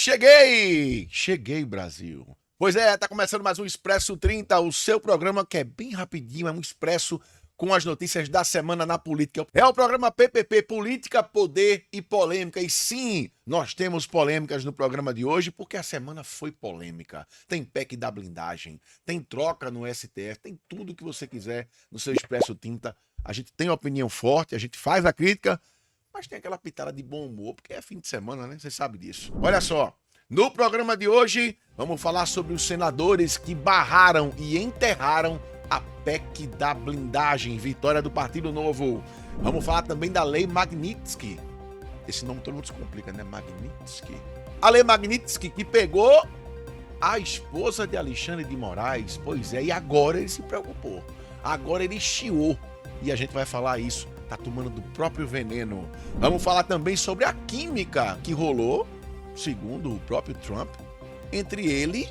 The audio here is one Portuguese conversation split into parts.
Cheguei, Brasil. Pois é, tá começando mais um Expresso 30, o seu programa que é bem rapidinho, é um expresso com as notícias da semana na política. É o programa PPP, Política, Poder e Polêmica. E sim, nós temos polêmicas no programa de hoje, porque a semana foi polêmica. Tem PEC da blindagem, tem troca no STF, tem tudo que você quiser no seu Expresso 30. A gente tem opinião forte, a gente faz a crítica, mas tem aquela pitada de bom humor, porque é fim de semana, né? Você sabe disso. Olha só, no programa de hoje, vamos falar sobre os senadores que barraram e enterraram a PEC da blindagem, vitória do Partido Novo. Vamos falar também da Lei Magnitsky. Esse nome todo mundo se complica, né? Magnitsky. A Lei Magnitsky que pegou a esposa de Alexandre de Moraes. Pois é, e agora ele se preocupou. Agora ele chiou. E a gente vai falar isso. Tá tomando do próprio veneno. Vamos falar também sobre a química que rolou, segundo o próprio Trump, entre ele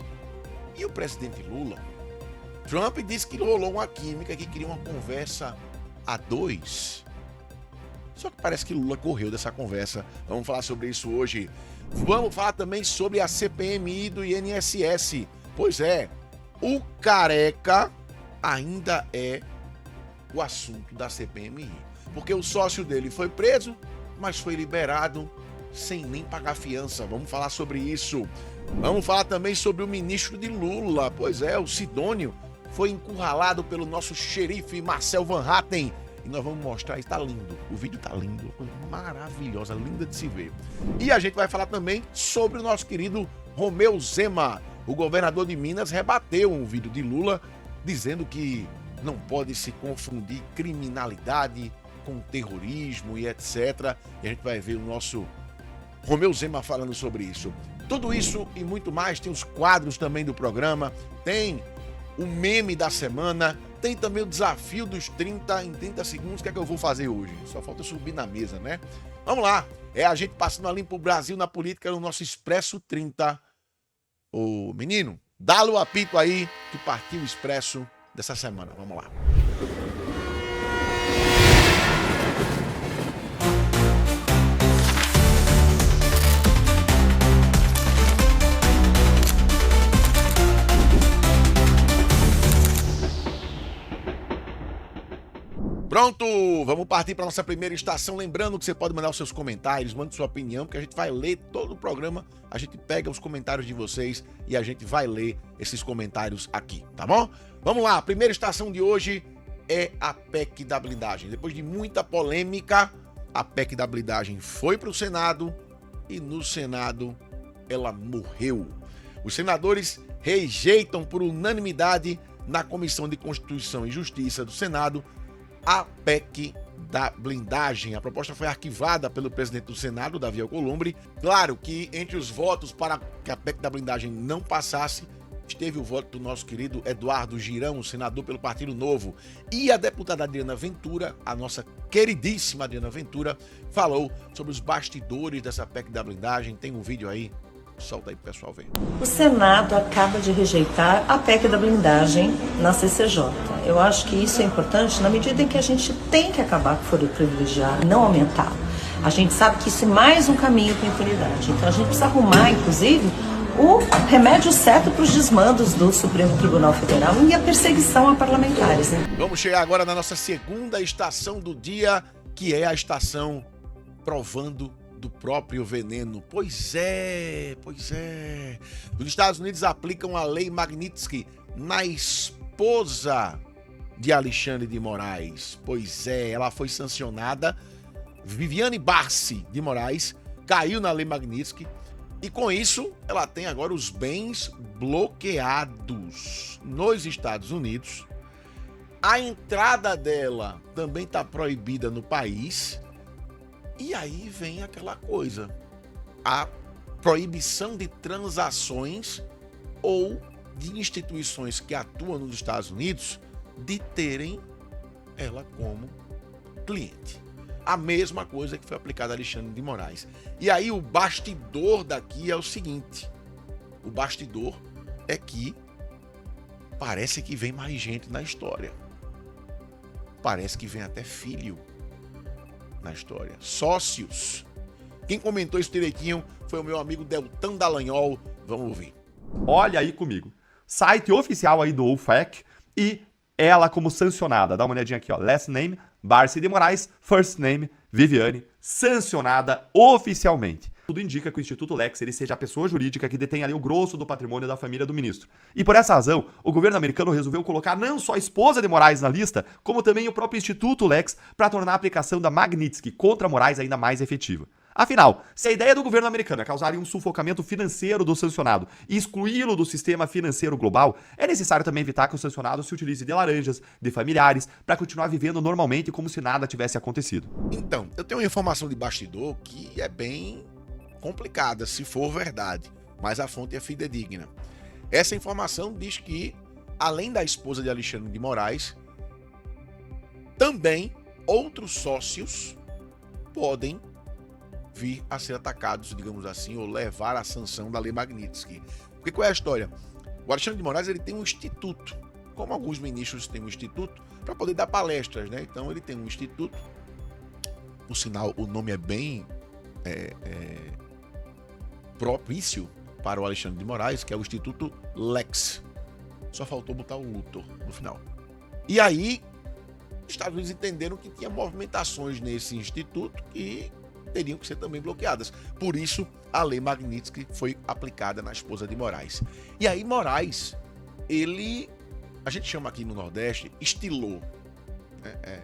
e o presidente Lula. Trump disse que rolou uma química, que queria uma conversa a dois. Só que parece que Lula correu dessa conversa. Vamos falar sobre isso hoje. Vamos falar também sobre a CPMI do INSS. Pois é, o careca ainda é o assunto da CPMI. Porque o sócio dele foi preso, mas foi liberado sem nem pagar fiança. Vamos falar sobre isso. Vamos falar também sobre o ministro de Lula. Pois é, o Sidônio foi encurralado pelo nosso xerife Marcel Van Hatten. E nós vamos mostrar, está lindo. O vídeo está lindo, coisa maravilhosa, linda de se ver. E a gente vai falar também sobre o nosso querido Romeu Zema. O governador de Minas rebateu um vídeo de Lula dizendo que não pode se confundir criminalidade com terrorismo e etc. E a gente vai ver o nosso Romeu Zema falando sobre isso. Tudo isso e muito mais. Tem os quadros também do programa, tem o meme da semana, tem também o desafio dos 30 em 30 segundos. O que é que eu vou fazer hoje? Só falta eu subir na mesa, né? Vamos lá. É a gente passando a limpo o Brasil na política no nosso Expresso 30. Ô menino, dá-lhe o apito aí que partiu o Expresso dessa semana. Vamos lá. Pronto, vamos partir para nossa primeira estação. Lembrando que você pode mandar os seus comentários, mande sua opinião, porque a gente vai ler todo o programa. A gente pega os comentários de vocês e a gente vai ler esses comentários aqui, tá bom? Vamos lá, a primeira estação de hoje é a PEC da blindagem. Depois de muita polêmica, a PEC da blindagem foi para o Senado e no Senado ela morreu. Os senadores rejeitam por unanimidade na Comissão de Constituição e Justiça do Senado a PEC da blindagem. A proposta foi arquivada pelo presidente do Senado, Davi Alcolumbre. Claro que entre os votos para que a PEC da blindagem não passasse, esteve o voto do nosso querido Eduardo Girão, senador pelo Partido Novo. E a deputada Adriana Ventura, a nossa queridíssima Adriana Ventura, falou sobre os bastidores dessa PEC da blindagem. Tem um vídeo aí. Solta aí pro pessoal ver. O Senado acaba de rejeitar a PEC da blindagem na CCJ. Eu acho que isso é importante na medida em que a gente tem que acabar com o foro privilegiado, não aumentar. A gente sabe que isso é mais um caminho para a impunidade. Então a gente precisa arrumar, inclusive, o remédio certo para os desmandos do Supremo Tribunal Federal e a perseguição a parlamentares. Né? Vamos chegar agora na nossa segunda estação do dia, que é a estação provando do próprio veneno. Pois é. Os Estados Unidos aplicam a Lei Magnitsky na esposa de Alexandre de Moraes. Pois é, ela foi sancionada. Viviane Barsi de Moraes caiu na Lei Magnitsky e com isso ela tem agora os bens bloqueados nos Estados Unidos. A entrada dela também está proibida no país. E aí vem aquela coisa, a proibição de transações ou de instituições que atuam nos Estados Unidos de terem ela como cliente. A mesma coisa que foi aplicada a Alexandre de Moraes. E aí o bastidor daqui é o seguinte, o bastidor é que parece que vem mais gente na história. Parece que vem até filho na história. Sócios Quem comentou isso direitinho foi o meu amigo Deltan Dallagnol. Vamos ouvir. Olha aí comigo. Site oficial aí do UFAC e ela como sancionada. Dá uma olhadinha aqui, ó. Last name, Barcy de Moraes. First name, Viviane. Sancionada oficialmente. Tudo indica que o Instituto Lex ele seja a pessoa jurídica que detém ali o grosso do patrimônio da família do ministro. E por essa razão, o governo americano resolveu colocar não só a esposa de Moraes na lista, como também o próprio Instituto Lex para tornar a aplicação da Magnitsky contra Moraes ainda mais efetiva. Afinal, se a ideia do governo americano é causar um sufocamento financeiro do sancionado e excluí-lo do sistema financeiro global, é necessário também evitar que o sancionado se utilize de laranjas, de familiares, para continuar vivendo normalmente como se nada tivesse acontecido. Então, eu tenho uma informação de bastidor que é bem complicada, se for verdade, mas a fonte é fidedigna. Essa informação diz que, além da esposa de Alexandre de Moraes, também outros sócios podem vir a ser atacados, digamos assim, ou levar à sanção da Lei Magnitsky. Porque qual é a história? O Alexandre de Moraes ele tem um instituto, como alguns ministros têm um instituto, para poder dar palestras, né? Então ele tem um instituto, por sinal o nome é bem propício para o Alexandre de Moraes, que é o Instituto Lex. Só faltou botar o Luthor no final. E aí, os Estados Unidos entenderam que tinha movimentações nesse instituto que teriam que ser também bloqueadas. Por isso, a Lei Magnitsky foi aplicada na esposa de Moraes. E aí, Moraes, a gente chama aqui no Nordeste, estilou.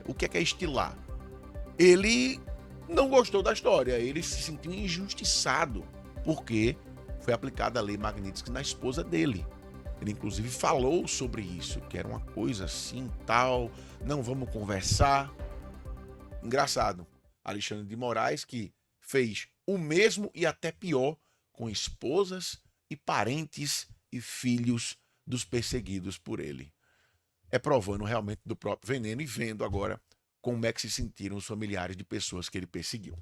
O que é estilar? Ele não gostou da história, ele se sentiu injustiçado, porque foi aplicada a Lei Magnitsky na esposa dele. Ele, inclusive, falou sobre isso, que era uma coisa assim, tal, não vamos conversar. Engraçado. Alexandre de Moraes, que fez o mesmo e até pior com esposas e parentes e filhos dos perseguidos por ele. É provando realmente do próprio veneno e vendo agora como é que se sentiram os familiares de pessoas que ele perseguiu.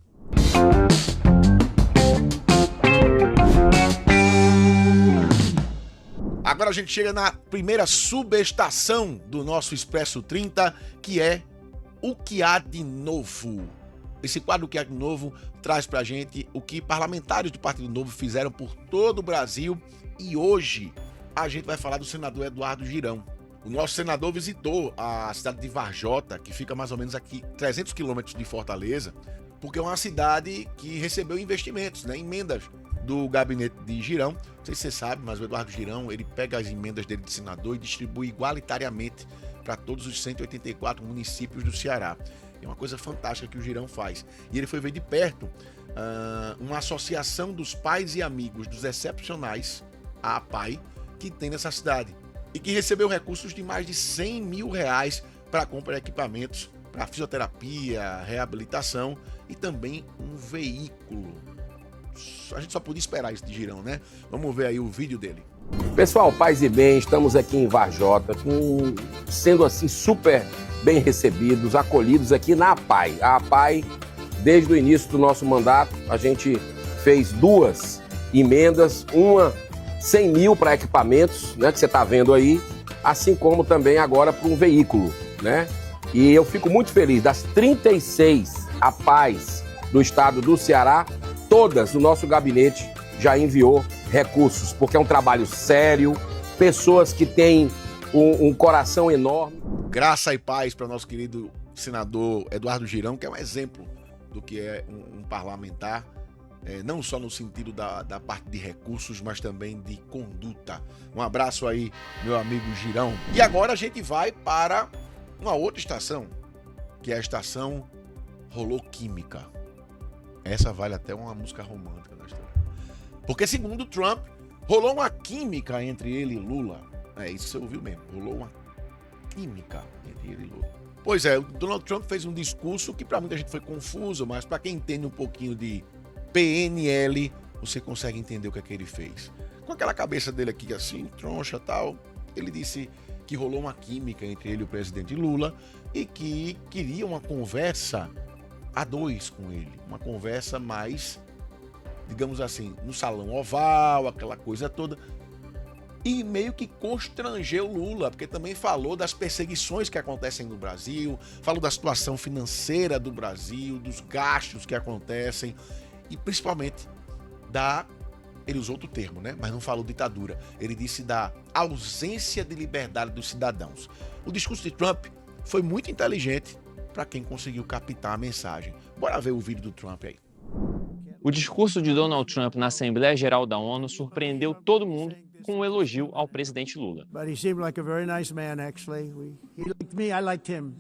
Agora a gente chega na primeira subestação do nosso Expresso 30, que é O que há de novo. Esse quadro, O que há de novo, traz pra gente o que parlamentares do Partido Novo fizeram por todo o Brasil. E hoje a gente vai falar do senador Eduardo Girão. O nosso senador visitou a cidade de Varjota, que fica mais ou menos aqui 300 quilômetros de Fortaleza, porque é uma cidade que recebeu investimentos, né, emendas do gabinete de Girão. Não sei se você sabe, mas o Eduardo Girão, ele pega as emendas dele de senador e distribui igualitariamente para todos os 184 municípios do Ceará. É uma coisa fantástica que o Girão faz. E ele foi ver de perto uma associação dos pais e amigos dos excepcionais, a APAI, que tem nessa cidade. E que recebeu recursos de mais de R$100 mil para a compra de equipamentos para fisioterapia, reabilitação e também um veículo. A gente só podia esperar isso de Girão, né? Vamos ver aí o vídeo dele. Pessoal, paz e bem, estamos aqui em Varjota, sendo assim super bem recebidos, acolhidos aqui na APAI. A APAI, desde o início do nosso mandato, a gente fez 2 emendas, uma 100 mil para equipamentos, né, que você está vendo aí, assim como também agora para um veículo, né? E eu fico muito feliz, das 36 APAIs do estado do Ceará, todas o nosso gabinete já enviou recursos, porque é um trabalho sério, pessoas que têm um coração enorme. Graça e paz para o nosso querido senador Eduardo Girão, que é um exemplo do que é um parlamentar, não só no sentido da parte de recursos, mas também de conduta. Um abraço aí, meu amigo Girão. E agora a gente vai para uma outra estação, que é a estação Rolou Química. Essa vale até uma música romântica da história. Porque, segundo Trump, rolou uma química entre ele e Lula. Isso você ouviu mesmo. Rolou uma química entre ele e Lula. Pois é, o Donald Trump fez um discurso que para muita gente foi confuso, mas para quem entende um pouquinho de PNL, você consegue entender o que é que ele fez. Com aquela cabeça dele aqui assim, troncha e tal, ele disse que rolou uma química entre ele e o presidente Lula e que queria uma conversa a 2 com ele. Uma conversa mais, digamos assim, no salão oval, aquela coisa toda. E meio que constrangeu Lula, porque também falou das perseguições que acontecem no Brasil, falou da situação financeira do Brasil, dos gastos que acontecem. e principalmente ele usou outro termo, né? Mas não falou ditadura. Ele disse da ausência de liberdade dos cidadãos. O discurso de Trump foi muito inteligente para quem conseguiu captar a mensagem. Bora ver o vídeo do Trump aí. O discurso de Donald Trump na Assembleia Geral da ONU surpreendeu todo mundo com um elogio ao presidente Lula. But he seemed like a very nice man, actually. He liked me, I liked him.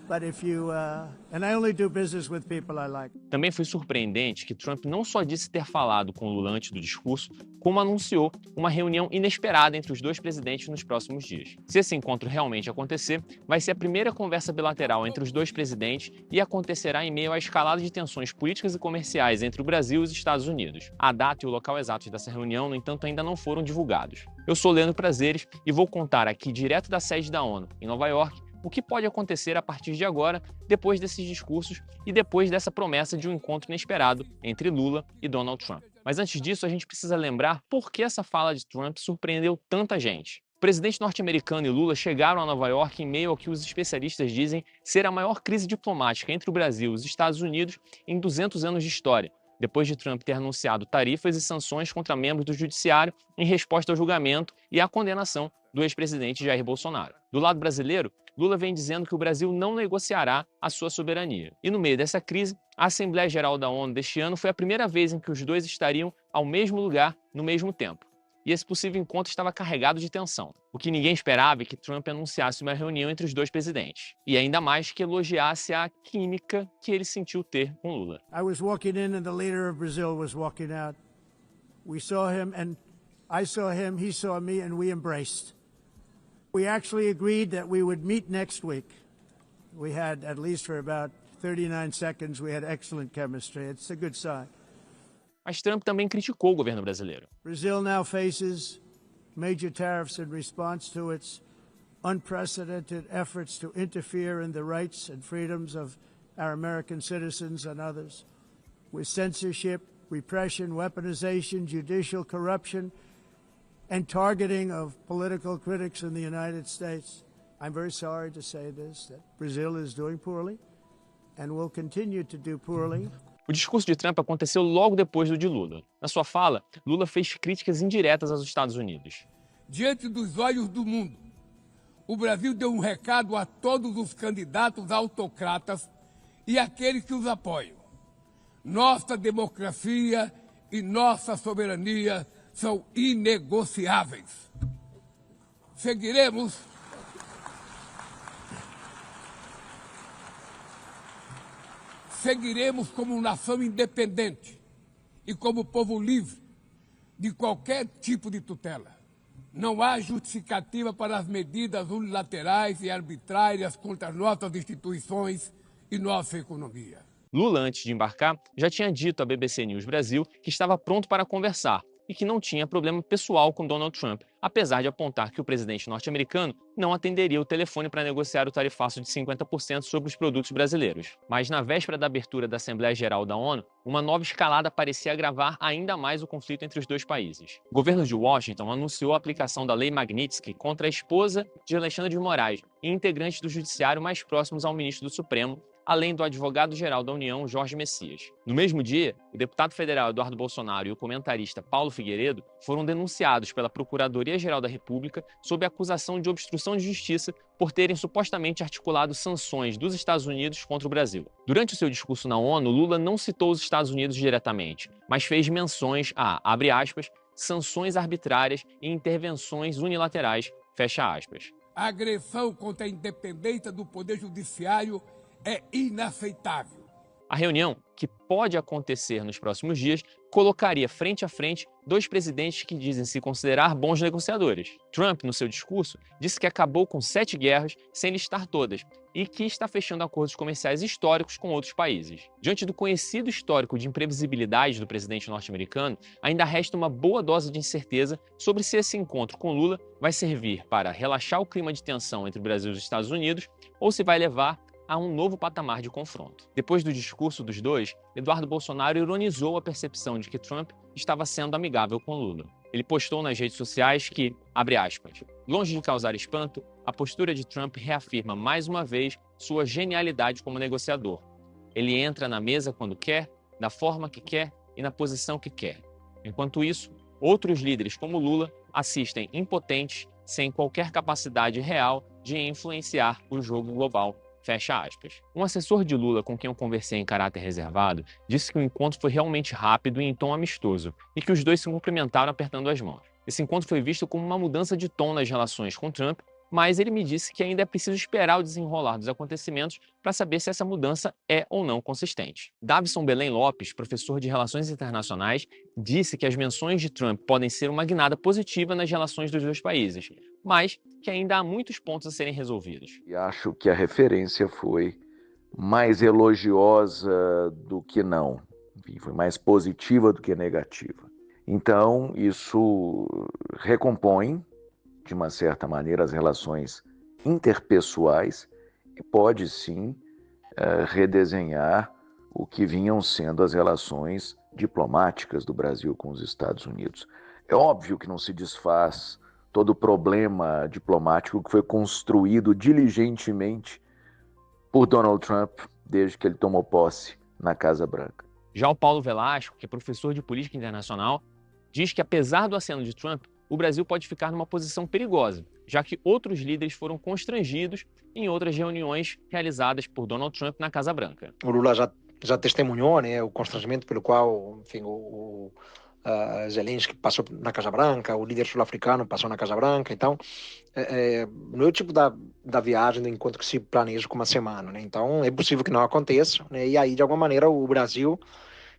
But if you, and I only do business with people I like. Também foi surpreendente que Trump não só disse ter falado com Lula antes do discurso, como anunciou uma reunião inesperada entre os dois presidentes nos próximos dias. Se esse encontro realmente acontecer, vai ser a primeira conversa bilateral entre os dois presidentes e acontecerá em meio à escalada de tensões políticas e comerciais entre o Brasil e os Estados Unidos. A data e o local exatos dessa reunião, no entanto, ainda não foram divulgados. Eu sou Leandro Prazeres e vou contar aqui direto da sede da ONU, em Nova York, o que pode acontecer a partir de agora, depois desses discursos e depois dessa promessa de um encontro inesperado entre Lula e Donald Trump. Mas antes disso, a gente precisa lembrar por que essa fala de Trump surpreendeu tanta gente. O presidente norte-americano e Lula chegaram a Nova York em meio ao que os especialistas dizem ser a maior crise diplomática entre o Brasil e os Estados Unidos em 200 anos de história, depois de Trump ter anunciado tarifas e sanções contra membros do judiciário em resposta ao julgamento e à condenação do ex-presidente Jair Bolsonaro. Do lado brasileiro, Lula vem dizendo que o Brasil não negociará a sua soberania. E no meio dessa crise, a Assembleia Geral da ONU deste ano foi a primeira vez em que os dois estariam ao mesmo lugar no mesmo tempo. E esse possível encontro estava carregado de tensão. O que ninguém esperava é que Trump anunciasse uma reunião entre os dois presidentes. E ainda mais que elogiasse a química que ele sentiu ter com Lula. I was walking in and the leader of Brazil was walking out. We saw him and I saw him, he saw me, and we embraced. We actually agreed that we would meet next week. We had, at least for about 39 seconds, we had excellent chemistry. It's a good sign. Mas Trump também criticou o governo brasileiro. Brazil now faces major tariffs in response to its unprecedented efforts to interfere in the rights and freedoms of our American citizens and others, with censorship, repression, weaponization, judicial corruption, and targeting of political critics in the United States. I'm very sorry to say this, that Brazil is doing poorly and will continue to do poorly. O discurso de Trump aconteceu logo depois do de Lula. Na sua fala, Lula fez críticas indiretas aos Estados Unidos. Diante dos olhos do mundo, o Brasil deu um recado a todos os candidatos autocratas e àqueles que os apoiam. Nossa democracia e nossa soberania são inegociáveis. Seguiremos como nação independente e como povo livre de qualquer tipo de tutela. Não há justificativa para as medidas unilaterais e arbitrárias contra nossas instituições e nossa economia. Lula, antes de embarcar, já tinha dito à BBC News Brasil que estava pronto para conversar e que não tinha problema pessoal com Donald Trump, apesar de apontar que o presidente norte-americano não atenderia o telefone para negociar o tarifaço de 50% sobre os produtos brasileiros. Mas na véspera da abertura da Assembleia Geral da ONU, uma nova escalada parecia agravar ainda mais o conflito entre os dois países. O governo de Washington anunciou a aplicação da Lei Magnitsky contra a esposa de Alexandre de Moraes e integrantes do judiciário mais próximos ao ministro do Supremo, além do advogado-geral da União, Jorge Messias. No mesmo dia, o deputado federal Eduardo Bolsonaro e o comentarista Paulo Figueiredo foram denunciados pela Procuradoria-Geral da República sob acusação de obstrução de justiça por terem supostamente articulado sanções dos Estados Unidos contra o Brasil. Durante o seu discurso na ONU, Lula não citou os Estados Unidos diretamente, mas fez menções a, abre aspas, sanções arbitrárias e intervenções unilaterais, fecha aspas. A agressão contra a independência do Poder Judiciário é inaceitável. A reunião, que pode acontecer nos próximos dias, colocaria frente a frente dois presidentes que dizem se considerar bons negociadores. Trump, no seu discurso, disse que acabou com 7 guerras sem listar todas e que está fechando acordos comerciais históricos com outros países. Diante do conhecido histórico de imprevisibilidade do presidente norte-americano, ainda resta uma boa dose de incerteza sobre se esse encontro com Lula vai servir para relaxar o clima de tensão entre o Brasil e os Estados Unidos ou se vai levar a um novo patamar de confronto. Depois do discurso dos dois, Eduardo Bolsonaro ironizou a percepção de que Trump estava sendo amigável com Lula. Ele postou nas redes sociais que, abre aspas, longe de causar espanto, a postura de Trump reafirma mais uma vez sua genialidade como negociador. Ele entra na mesa quando quer, da forma que quer e na posição que quer. Enquanto isso, outros líderes como Lula assistem impotentes, sem qualquer capacidade real de influenciar o jogo global. Fecha aspas. Um assessor de Lula com quem eu conversei em caráter reservado disse que o encontro foi realmente rápido e em tom amistoso e que os dois se cumprimentaram apertando as mãos. Esse encontro foi visto como uma mudança de tom nas relações com Trump, mas ele me disse que ainda é preciso esperar o desenrolar dos acontecimentos para saber se essa mudança é ou não consistente. Davison Belém Lopes, professor de Relações Internacionais, disse que as menções de Trump podem ser uma guinada positiva nas relações dos dois países, mas que ainda há muitos pontos a serem resolvidos. E acho que a referência foi mais elogiosa do que não. Enfim, foi mais positiva do que negativa. Então, isso recompõe, de uma certa maneira, as relações interpessoais e pode, sim, redesenhar o que vinham sendo as relações diplomáticas do Brasil com os Estados Unidos. É óbvio que não se desfaz todo o problema diplomático que foi construído diligentemente por Donald Trump desde que ele tomou posse na Casa Branca. Já o Paulo Velasco, que é professor de política internacional, diz que apesar do aceno de Trump, o Brasil pode ficar numa posição perigosa, já que outros líderes foram constrangidos em outras reuniões realizadas por Donald Trump na Casa Branca. O Lula já testemunhou, né, o constrangimento pelo qual, enfim, o Zelensky passou na Casa Branca, o líder sul-africano passou na Casa Branca. Então, não é o tipo da viagem, do encontro que se planeja com uma semana, né? Então, é possível que não aconteça, né? E aí, de alguma maneira, o Brasil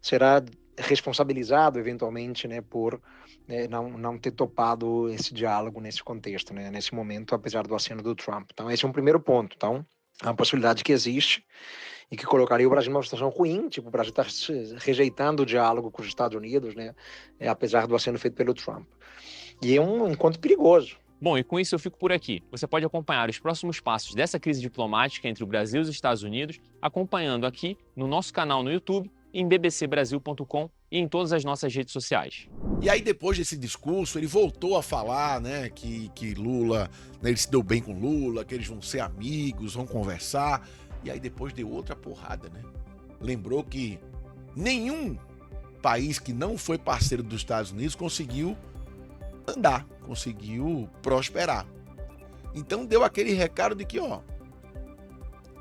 será responsabilizado, eventualmente, né, por não ter topado esse diálogo nesse contexto, né, nesse momento, apesar do aceno do Trump. Então, esse é um primeiro ponto. Então, é uma possibilidade que existe e que colocaria o Brasil numa situação ruim, tipo, o Brasil está rejeitando o diálogo com os Estados Unidos, né, apesar do aceno feito pelo Trump. E é um encontro perigoso. Bom, e com isso eu fico por aqui. Você pode acompanhar os próximos passos dessa crise diplomática entre o Brasil e os Estados Unidos, acompanhando aqui no nosso canal no YouTube, em bbcbrasil.com e em todas as nossas redes sociais. E aí, depois desse discurso, ele voltou a falar, né, que Lula, né, ele se deu bem com Lula, que eles vão ser amigos, vão conversar. E aí depois deu outra porrada, né? Lembrou que nenhum país que não foi parceiro dos Estados Unidos conseguiu andar, conseguiu prosperar. Então deu aquele recado de que, ó,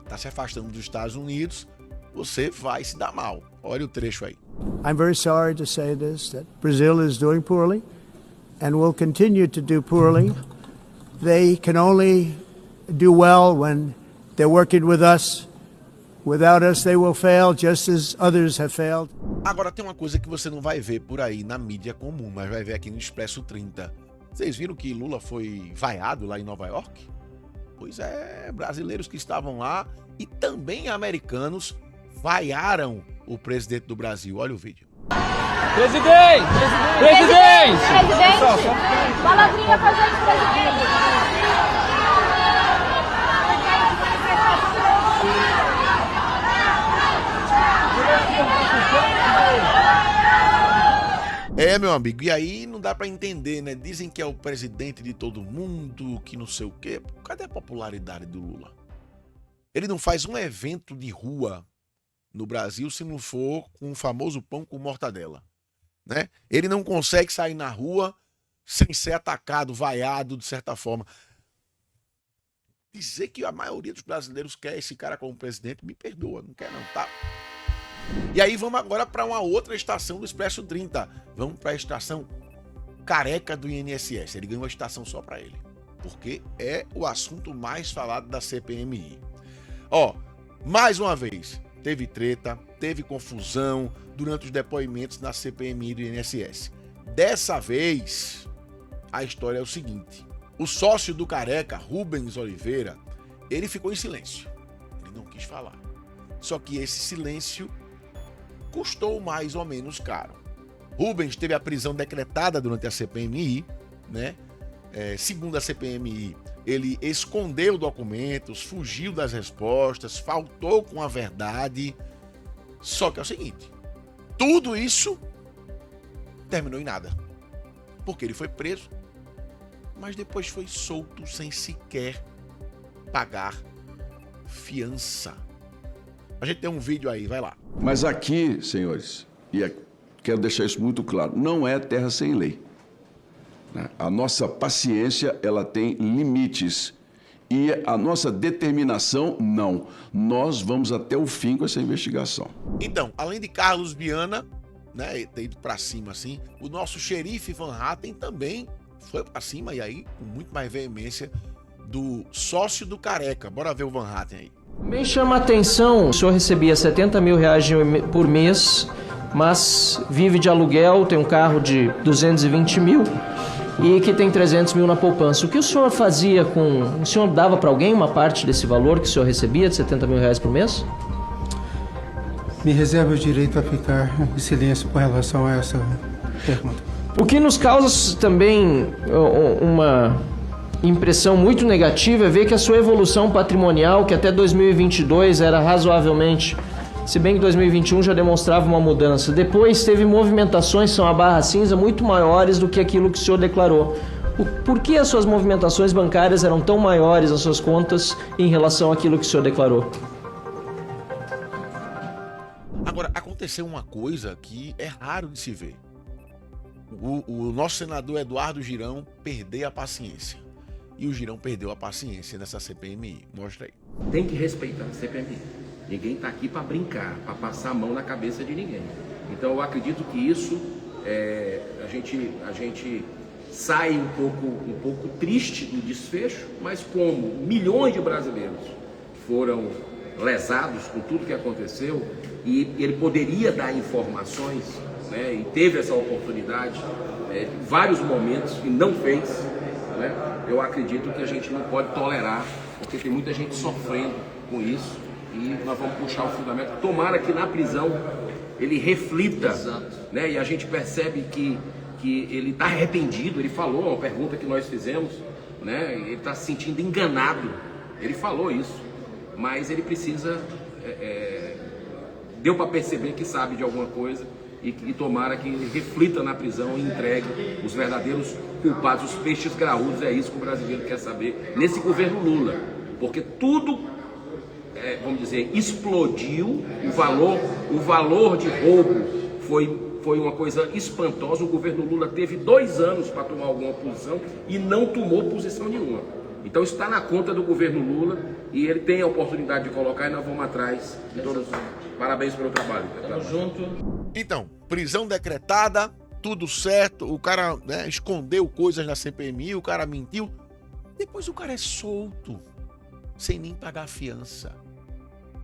tá se afastando dos Estados Unidos, você vai se dar mal. Olha o trecho aí. I'm very sorry to say this, that Brazil is doing poorly and will continue to do poorly. They can only do well when they're working with us. Without us, they will fail, just as others have failed. Agora tem uma coisa que você não vai ver por aí na mídia comum, mas vai ver aqui no Expresso 30. Vocês viram que Lula foi vaiado lá em Nova York? Pois é, brasileiros que estavam lá e também americanos vaiaram o presidente do Brasil. Olha o vídeo. Presidente! Palavrinha pra gente, presidente! Meu amigo, e aí não dá pra entender, né? Dizem que é o presidente de todo mundo, que não sei o quê. Cadê a popularidade do Lula? Ele não faz um evento de rua no Brasil se não for com o famoso pão com mortadela, né? Ele não consegue sair na rua sem ser atacado, vaiado, de certa forma. Dizer que a maioria dos brasileiros quer esse cara como presidente, me perdoa, não quer não, tá? E aí vamos agora para uma outra estação do Expresso 30. Vamos para a estação careca do INSS. Ele ganhou uma estação só para ele, porque é o assunto mais falado da CPMI. Ó, mais uma vez, teve treta, teve confusão durante os depoimentos na CPMI do INSS. Dessa vez, a história é o seguinte. O sócio do careca, Rubens Oliveira, ele ficou em silêncio. Ele não quis falar. Só que esse silêncio custou mais ou menos caro. Rubens teve a prisão decretada durante a CPMI, né? Segundo a CPMI, ele escondeu documentos, fugiu das respostas, faltou com a verdade. Só que é o seguinte, tudo isso terminou em nada. Porque ele foi preso, mas depois foi solto sem sequer pagar fiança. A gente tem um vídeo aí, vai lá. Mas aqui, senhores, quero deixar isso muito claro, não é terra sem lei. A nossa paciência, ela tem limites. E a nossa determinação, não. Nós vamos até o fim com essa investigação. Então, além de Carlos Viana, né, ter ido pra cima assim, o nosso xerife Van Hatten também foi pra cima, e aí, com muito mais veemência, do sócio do Careca. Bora ver o Van Hatten aí. Também chama a atenção, o senhor recebia 70 mil reais por mês, mas vive de aluguel, tem um carro de 220 mil e que tem 300 mil na poupança. O que o senhor fazia com... O senhor dava para alguém uma parte desse valor que o senhor recebia, de 70 mil reais por mês? Me reserva o direito a ficar em silêncio com relação a essa pergunta. O que nos causa também uma impressão muito negativa é ver que a sua evolução patrimonial, que até 2022 era razoavelmente, se bem que 2021 já demonstrava uma mudança, depois teve movimentações, são a barra cinza, muito maiores do que aquilo que o senhor declarou. Por que as suas movimentações bancárias eram tão maiores nas suas contas em relação àquilo que o senhor declarou? Agora, aconteceu uma coisa que é raro de se ver. O nosso senador Eduardo Girão perdeu a paciência. E o Girão perdeu a paciência nessa CPMI. Mostra aí. Tem que respeitar a CPMI. Ninguém está aqui para brincar, para passar a mão na cabeça de ninguém. Então eu acredito que isso a gente sai um pouco triste do desfecho, mas como milhões de brasileiros foram lesados com tudo que aconteceu e ele poderia dar informações, né, e teve essa oportunidade em vários momentos e não fez, né, eu acredito que a gente não pode tolerar, porque tem muita gente sofrendo com isso e nós vamos puxar o fundamento. Tomara que na prisão ele reflita, né, e a gente percebe que ele está arrependido. Ele falou, uma pergunta que nós fizemos, né, ele está se sentindo enganado, ele falou isso, mas ele precisa, deu para perceber que sabe de alguma coisa e tomara que ele reflita na prisão e entregue os verdadeiros culpados, os peixes graúdos. É isso que o brasileiro quer saber nesse governo Lula, porque tudo, vamos dizer, explodiu, o valor de roubo foi uma coisa espantosa. O governo Lula teve 2 anos para tomar alguma posição e não tomou posição nenhuma. Então isso está na conta do governo Lula e ele tem a oportunidade de colocar e nós vamos atrás de todos. Parabéns pelo trabalho. Tamo junto. Então, prisão decretada, tudo certo, o cara, né, escondeu coisas na CPMI, o cara mentiu, depois o cara é solto, sem nem pagar fiança.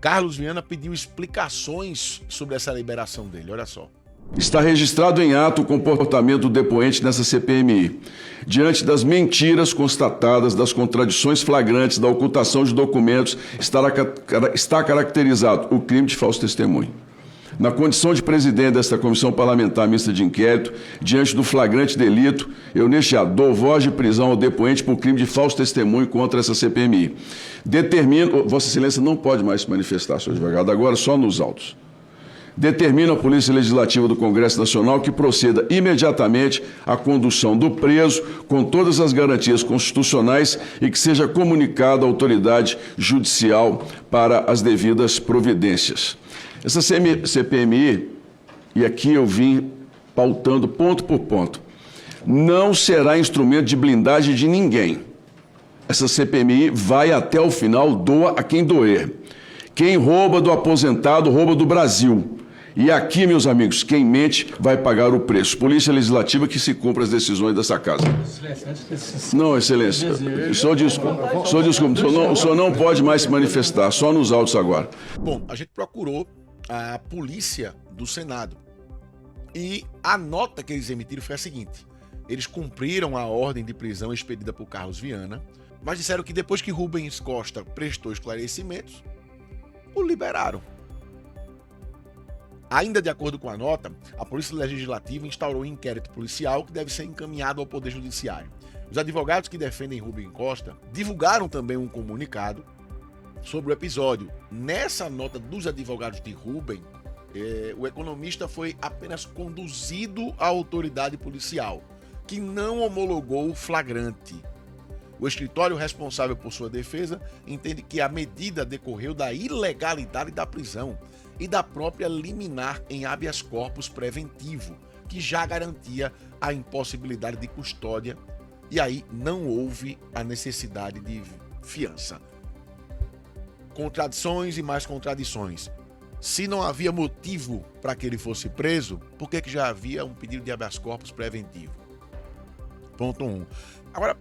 Carlos Viana pediu explicações sobre essa liberação dele, olha só. Está registrado em ato o comportamento do depoente nessa CPMI. Diante das mentiras constatadas, das contradições flagrantes, da ocultação de documentos, está caracterizado o crime de falso testemunho. Na condição de presidente desta comissão parlamentar mista de inquérito, diante do flagrante delito, eu neste ato dou voz de prisão ao depoente por crime de falso testemunho contra essa CPMI. Determino, Vossa Excelência não pode mais se manifestar, senhor advogado, agora só nos autos. Determina a Polícia Legislativa do Congresso Nacional que proceda imediatamente à condução do preso com todas as garantias constitucionais e que seja comunicado à autoridade judicial para as devidas providências. Essa CPMI, e aqui eu vim pautando ponto por ponto, não será instrumento de blindagem de ninguém. Essa CPMI vai até o final, doa a quem doer. Quem rouba do aposentado, rouba do Brasil. E aqui, meus amigos, quem mente vai pagar o preço. Polícia Legislativa que se cumpra as decisões dessa casa. Não, Excelência, só desculpa. O senhor não pode mais se manifestar, só nos autos agora. Bom, a gente procurou a polícia do Senado e a nota que eles emitiram foi a seguinte: eles cumpriram a ordem de prisão expedida por Carlos Viana, mas disseram que depois que Rubens Costa prestou esclarecimentos, o liberaram. Ainda de acordo com a nota, a Polícia Legislativa instaurou um inquérito policial que deve ser encaminhado ao Poder Judiciário. Os advogados que defendem Rubens Costa divulgaram também um comunicado sobre o episódio. Nessa nota dos advogados de Rubens, o economista foi apenas conduzido à autoridade policial, que não homologou o flagrante. O escritório responsável por sua defesa entende que a medida decorreu da ilegalidade da prisão e da própria liminar em habeas corpus preventivo, que já garantia a impossibilidade de custódia, e aí não houve a necessidade de fiança. Contradições e mais contradições. Se não havia motivo para que ele fosse preso, por que já havia um pedido de habeas corpus preventivo? Ponto 1. Agora,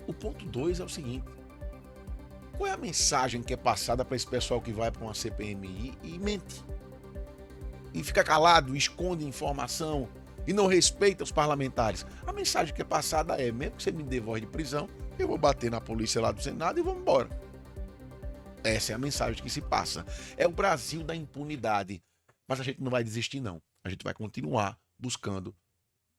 o ponto 2 é o seguinte. Qual é a mensagem que é passada para esse pessoal que vai para uma CPMI e mente? E fica calado, esconde informação e não respeita os parlamentares. A mensagem que é passada é, mesmo que você me dê voz de prisão, eu vou bater na polícia lá do Senado e vamos embora. Essa é a mensagem que se passa. É o Brasil da impunidade. Mas a gente não vai desistir, não. A gente vai continuar buscando,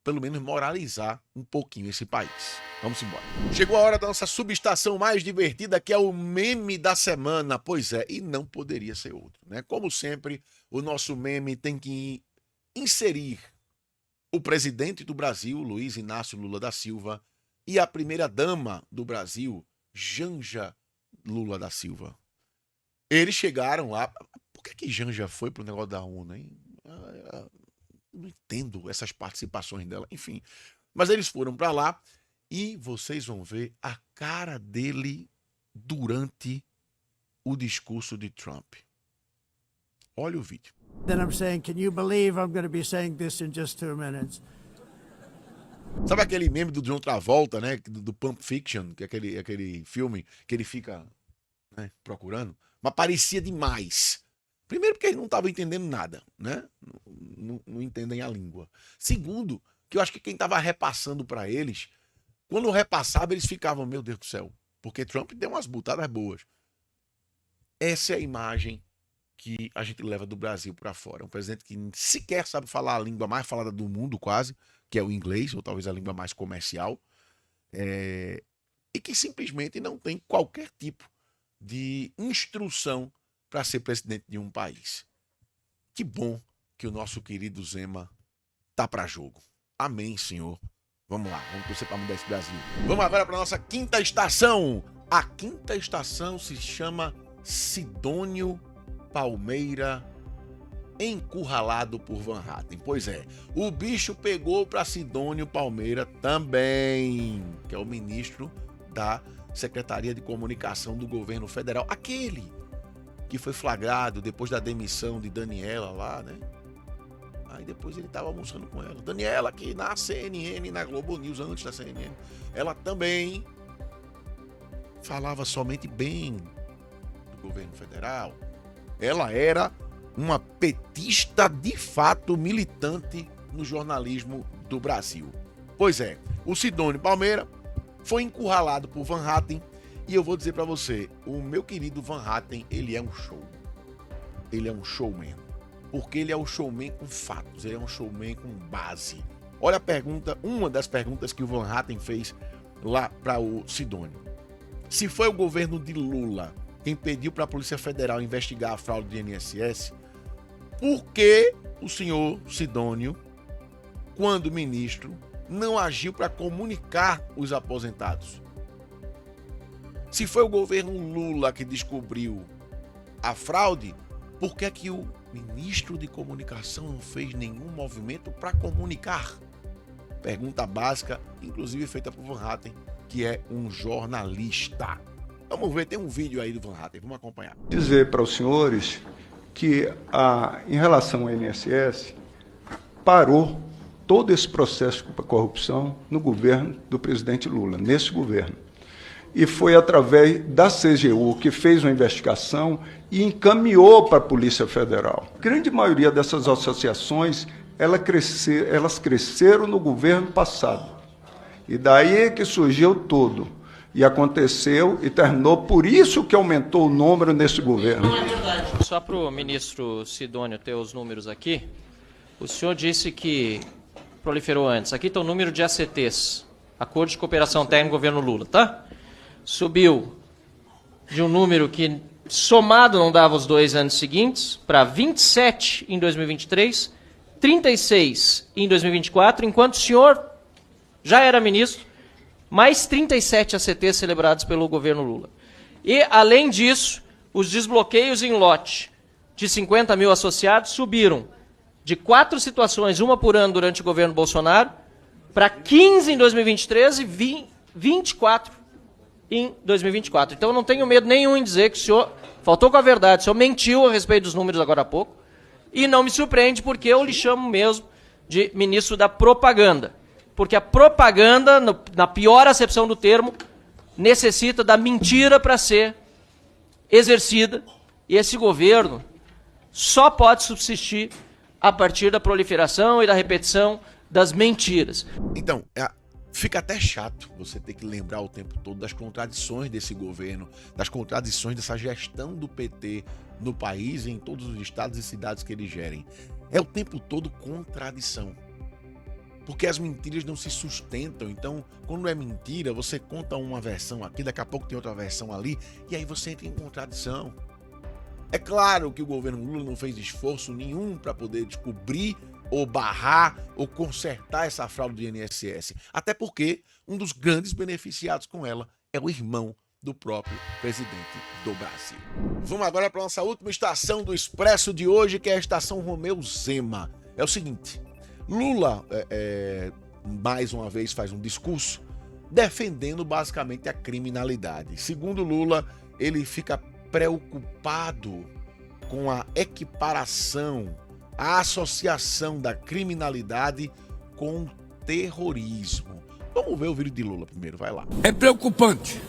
pelo menos, moralizar um pouquinho esse país. Vamos embora. Chegou a hora da nossa subestação mais divertida, que é o meme da semana. Pois é, e não poderia ser outro, né? Como sempre, o nosso meme tem que inserir o presidente do Brasil, Luiz Inácio Lula da Silva, e a primeira-dama do Brasil, Janja Lula da Silva. Eles chegaram lá. Por que Janja foi pro negócio da ONU, hein? Não entendo essas participações dela. Enfim. Mas eles foram para lá e vocês vão ver a cara dele durante o discurso de Trump. Olha o vídeo. Then I'm saying, can you believe I'm going to be saying this in just 2 minutes? Sabe aquele meme do John Travolta, né? Do Pulp Fiction, que é aquele filme que ele fica, né, procurando? Mas parecia demais. Primeiro porque eles não estavam entendendo nada, né? Não entendem a língua. Segundo, que eu acho que quem estava repassando para eles, quando repassava, eles ficavam, meu Deus do céu, porque Trump deu umas butadas boas. Essa é a imagem que a gente leva do Brasil para fora. Um presidente que sequer sabe falar a língua mais falada do mundo, quase, que é o inglês, ou talvez a língua mais comercial, e que simplesmente não tem qualquer tipo de instrução para ser presidente de um país. Que bom que o nosso querido Zema tá para jogo. Amém, Senhor. Vamos lá, vamos torcer para mudar esse Brasil. Vamos agora para nossa quinta estação. A quinta estação se chama Sidônio Palmeira encurralado por Van Hatten. Pois é, o bicho pegou para Sidônio Palmeira também, que é o ministro da Secretaria de Comunicação do Governo Federal. Aquele que foi flagrado depois da demissão de Daniela lá, né? Aí depois ele estava almoçando com ela. Daniela, que na CNN, na Globo News, antes da CNN, ela também falava somente bem do governo federal. Ela era uma petista de fato militante no jornalismo do Brasil. Pois é, o Sidônio Palmeira foi encurralado por Van Hatten e eu vou dizer para você, o meu querido Van Hatten, ele é um show. Ele é um showman. Porque ele é um showman com fatos, ele é um showman com base. Olha a pergunta, uma das perguntas que o Van Hatten fez lá para o Sidônio. Se foi o governo de Lula quem pediu para a Polícia Federal investigar a fraude do INSS, por que o senhor Sidônio, quando ministro, não agiu para comunicar os aposentados? Se foi o governo Lula que descobriu a fraude, por que é que o ministro de comunicação não fez nenhum movimento para comunicar? Pergunta básica, inclusive feita por Van Hatten, que é um jornalista. Vamos ver, tem um vídeo aí do Van Hatten, vamos acompanhar. Dizer para os senhores que, em relação ao INSS, parou todo esse processo de corrupção no governo do presidente Lula, nesse governo. E foi através da CGU que fez uma investigação e encaminhou para a Polícia Federal. A grande maioria dessas associações, elas cresceram no governo passado. E daí que surgiu tudo. E aconteceu e terminou, por isso que aumentou o número nesse governo. Não é verdade. Só para o ministro Sidônio ter os números aqui, o senhor disse que proliferou antes. Aqui está o número de ACTs, Acordo de Cooperação Técnica do Governo Lula, tá? Subiu de um número que somado não dava os 2 anos seguintes, para 27 em 2023, 36 em 2024, enquanto o senhor já era ministro, mais 37 ACTs celebrados pelo governo Lula. E, além disso, os desbloqueios em lote de 50 mil associados subiram de 4 situações, uma por ano durante o governo Bolsonaro, para 15 em 2023 e 24 em 2024. Então eu não tenho medo nenhum em dizer que o senhor faltou com a verdade, o senhor mentiu a respeito dos números agora há pouco, e não me surpreende porque eu lhe chamo mesmo de ministro da propaganda. Porque a propaganda, na pior acepção do termo, necessita da mentira para ser exercida, e esse governo só pode subsistir a partir da proliferação e da repetição das mentiras. Então, fica até chato você ter que lembrar o tempo todo das contradições desse governo, das contradições dessa gestão do PT no país e em todos os estados e cidades que eles gerem. É o tempo todo contradição. Porque as mentiras não se sustentam. Então, quando é mentira, você conta uma versão aqui, daqui a pouco tem outra versão ali, e aí você entra em contradição. É claro que o governo Lula não fez esforço nenhum para poder descobrir ou barrar ou consertar essa fraude do INSS. Até porque um dos grandes beneficiados com ela é o irmão do próprio presidente do Brasil. Vamos agora para a nossa última estação do Expresso de hoje, que é a estação Romeu Zema. É o seguinte, Lula mais uma vez faz um discurso defendendo basicamente a criminalidade. Segundo Lula, ele fica preocupado com a equiparação, a associação da criminalidade com o terrorismo. Vamos ver o vídeo de Lula primeiro, vai lá. É preocupante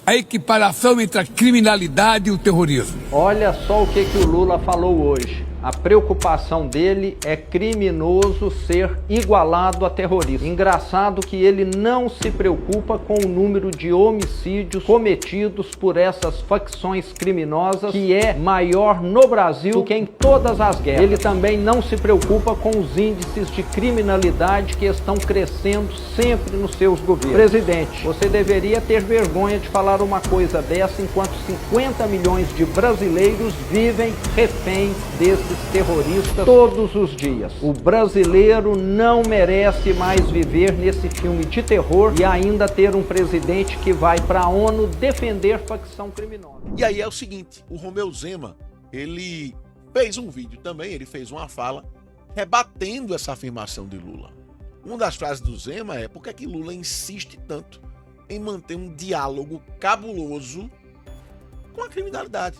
a equiparação entre a criminalidade e o terrorismo. Olha só o que o Lula falou hoje. A preocupação dele é criminoso ser igualado a terrorista. Engraçado que ele não se preocupa com o número de homicídios cometidos por essas facções criminosas, que é maior no Brasil do que em todas as guerras. Ele também não se preocupa com os índices de criminalidade que estão crescendo sempre nos seus governos. Presidente, você deveria ter vergonha de falar uma coisa dessa enquanto 50 milhões de brasileiros vivem reféns desses terroristas todos os dias. O brasileiro não merece mais viver nesse filme de terror e ainda ter um presidente que vai para a ONU defender facção criminosa. E aí é o seguinte, o Romeu Zema, ele fez um vídeo também, ele fez uma fala rebatendo essa afirmação de Lula. Uma das frases do Zema é: por que é que Lula insiste tanto em manter um diálogo cabuloso com a criminalidade?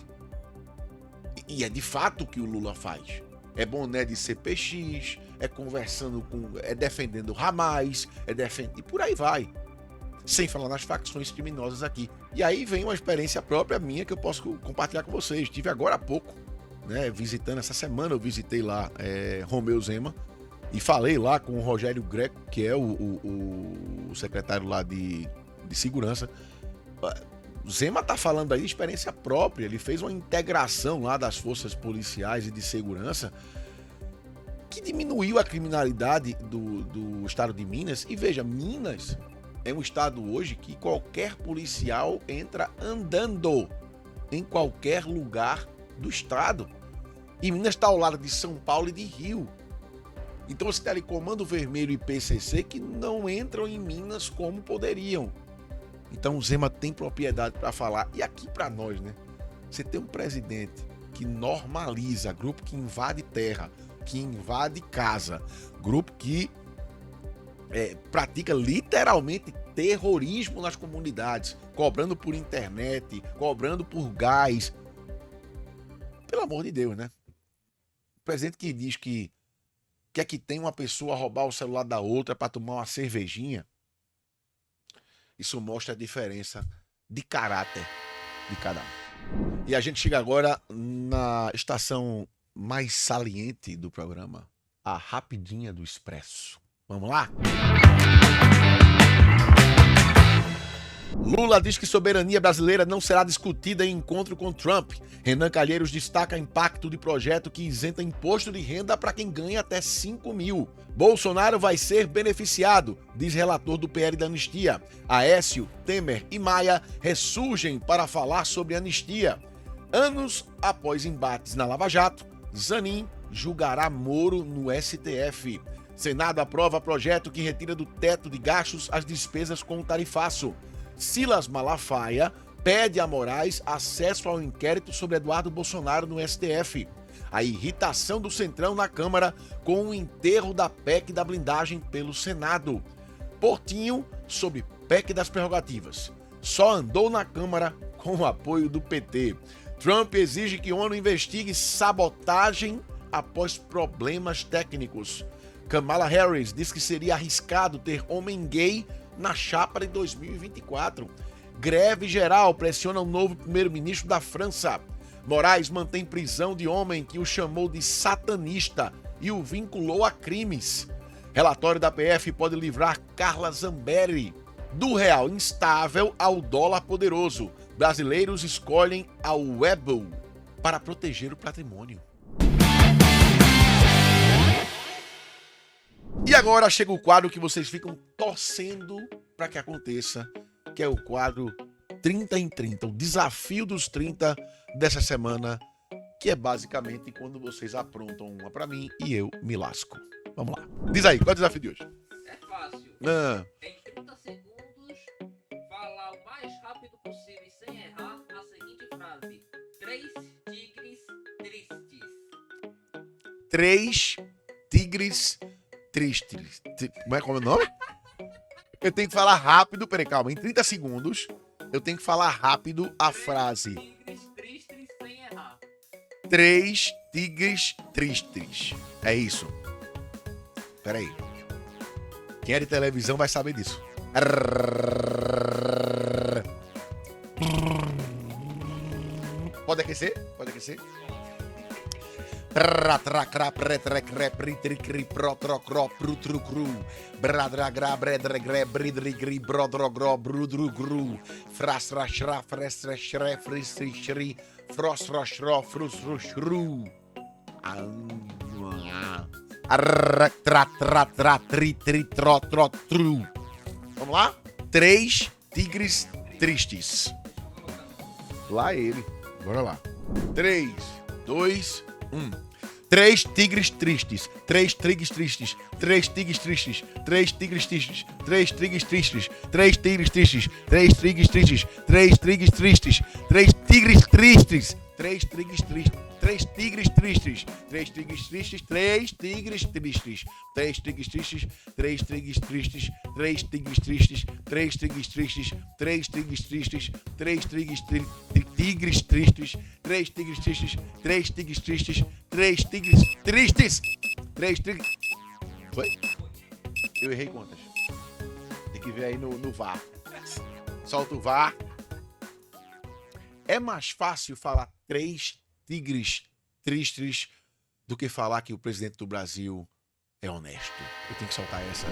E é de fato o que o Lula faz. É boné de CPX, é conversando com, é defendendo o Hamas, e por aí vai. Sem falar nas facções criminosas aqui. E aí vem uma experiência própria minha que eu posso compartilhar com vocês. Estive agora há pouco, né, visitando, essa semana eu visitei lá Romeu Zema e falei lá com o Rogério Greco, que é o secretário lá de segurança. O Zema tá falando aí de experiência própria, ele fez uma integração lá das forças policiais e de segurança que diminuiu a criminalidade do estado de Minas. E veja, Minas é um estado hoje que qualquer policial entra andando em qualquer lugar do estado. E Minas está ao lado de São Paulo e de Rio. Então você tem ali Comando Vermelho e PCC que não entram em Minas como poderiam. Então o Zema tem propriedade para falar. E aqui para nós, né? Você tem um presidente que normaliza grupo que invade terra, que invade casa, grupo que pratica literalmente terrorismo nas comunidades, cobrando por internet, cobrando por gás. Pelo amor de Deus, né? O presidente que diz que quer que tem uma pessoa roubar o celular da outra para tomar uma cervejinha. Isso mostra a diferença de caráter de cada um. E a gente chega agora na estação mais saliente do programa, a Rapidinha do Expresso. Vamos lá? Lula diz que soberania brasileira não será discutida em encontro com Trump. Renan Calheiros destaca impacto de projeto que isenta imposto de renda para quem ganha até 5 mil. Bolsonaro vai ser beneficiado, diz relator do PL da anistia. Aécio, Temer e Maia ressurgem para falar sobre anistia. Anos após embates na Lava Jato, Zanin julgará Moro no STF. Senado aprova projeto que retira do teto de gastos as despesas com o tarifaço. Silas Malafaia pede a Moraes acesso ao inquérito sobre Eduardo Bolsonaro no STF. A irritação do Centrão na Câmara com o enterro da PEC da blindagem pelo Senado. Portinho sob PEC das prerrogativas. Só andou na Câmara com o apoio do PT. Trump exige que a ONU investigue sabotagem após problemas técnicos. Kamala Harris diz que seria arriscado ter homem gay na chapa de 2024. Greve geral pressiona o novo primeiro-ministro da França. Moraes mantém prisão de homem que o chamou de satanista e o vinculou a crimes. Relatório da PF pode livrar Carla Zambelli. Do real instável ao dólar poderoso, brasileiros escolhem a Webull para proteger o patrimônio. E agora chega o quadro que vocês ficam torcendo para que aconteça, que é o quadro 30 em 30, o desafio dos 30 dessa semana, que é basicamente quando vocês aprontam uma para mim e eu me lasco. Vamos lá. Diz aí, qual é o desafio de hoje? É fácil. Em 30 segundos, falar o mais rápido possível e sem errar a seguinte frase: 3 tigres tristes. 3 tigres tristes. Como é o nome? Eu tenho que falar rápido, peraí, calma. Em 30 segundos, eu tenho que falar rápido a frase. 3 tigres tristes sem errar. 3 tigres tristes. É isso. Peraí. Quem é de televisão vai saber disso. Pode aquecer? Pode aquecer? Vamos lá? 3 tigres tristes. Lá ele. Bora lá. 3, 2, 1. 3 tigres tristes. 3 tigres tristes. 3 tigres tristes. 3 tigres tristes. 3 tigres tristes. 3 tigres tristes. 3 tigres tristes. 3 tigres tristes. 3 tigres tristes. 3 tigres tristes. 3 tigres tristes, 3 tigres tristes, 3 tigres tristes, 3 tigres tristes, 3 tigres tristes, 3 tigres tristes, 3 tigres tristes, 3 tigres tristes, 3 tigres tristes, 3 tigres tristes, 3 tigres tristes, 3 tigres tristes, 3 tigres. Foi? Eu errei quantas? Tem que ver aí no VAR. Solta o VAR. É mais fácil falar 3 tigres tristes do que falar que o presidente do Brasil é honesto. Eu tenho que soltar essa.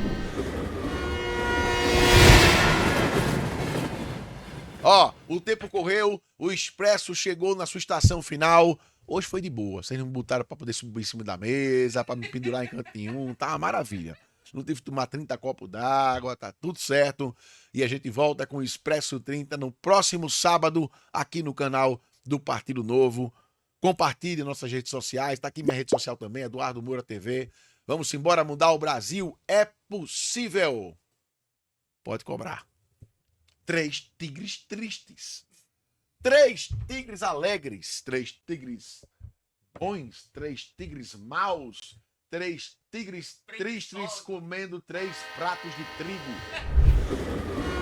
Ó, o tempo correu, o Expresso chegou na sua estação final. Hoje foi de boa. Vocês não me botaram pra poder subir em cima da mesa, pra me pendurar em canto nenhum. Tá uma maravilha. Não tive que tomar 30 copos d'água, tá tudo certo. E a gente volta com o Expresso 30 no próximo sábado, aqui no canal do Partido Novo. Compartilhe nossas redes sociais. Tá aqui minha rede social também, Eduardo Moura TV. Vamos embora mudar o Brasil. É possível. Pode cobrar. 3 tigres tristes. 3 tigres alegres. 3 tigres bons. 3 tigres maus. 3 tigres tristes comendo 3 pratos de trigo.